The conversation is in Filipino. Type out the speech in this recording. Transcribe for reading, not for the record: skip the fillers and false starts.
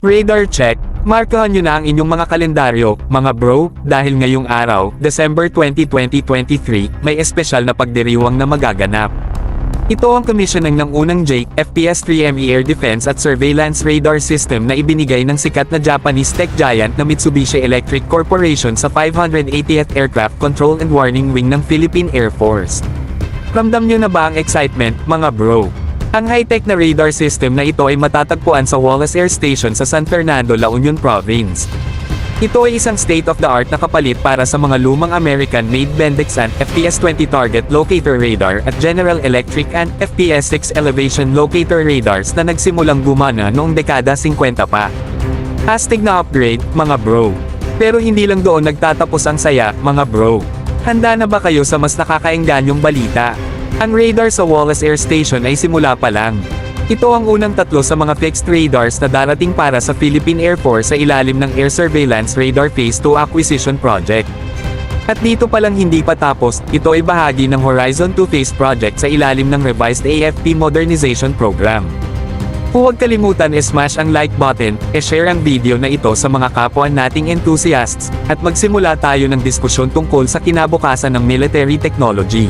Radar check, markahan nyo na ang inyong mga kalendaryo, mga bro, dahil ngayong araw, December 20, 2023, may espesyal na pagdiriwang na magaganap. Ito ang commissioning ng unang JAIC FPS-3ME Air Defense at Surveillance Radar System na ibinigay ng sikat na Japanese tech giant na Mitsubishi Electric Corporation sa 580th Aircraft Control and Warning Wing ng Philippine Air Force. Ramdam nyo na ba ang excitement, mga bro? Ang high-tech na radar system na ito ay matatagpuan sa Wallace Air Station sa San Fernando, La Union Province. Ito ay isang state-of-the-art na kapalit para sa mga lumang American-made Bendixan FPS-20 Target Locator Radar at General Electric and FPS-6 Elevation Locator Radars na nagsimulang gumana noong dekada 50 pa. Astig na upgrade, mga bro. Pero hindi lang doon nagtatapos ang saya, mga bro. Handa na ba kayo sa mas nakakaengganyong balita? Ang radar sa Wallace Air Station ay simula pa lang. Ito ang unang tatlo sa mga fixed radars na darating para sa Philippine Air Force sa ilalim ng Air Surveillance Radar Phase 2 Acquisition Project. At dito pa lang hindi pa tapos, ito ay bahagi ng Horizon 2 Phase Project sa ilalim ng Revised AFP Modernization Program. Huwag kalimutan i-smash ang like button, i-share ang video na ito sa mga kapwa nating enthusiasts, at magsimula tayo ng diskusyon tungkol sa kinabukasan ng military technology.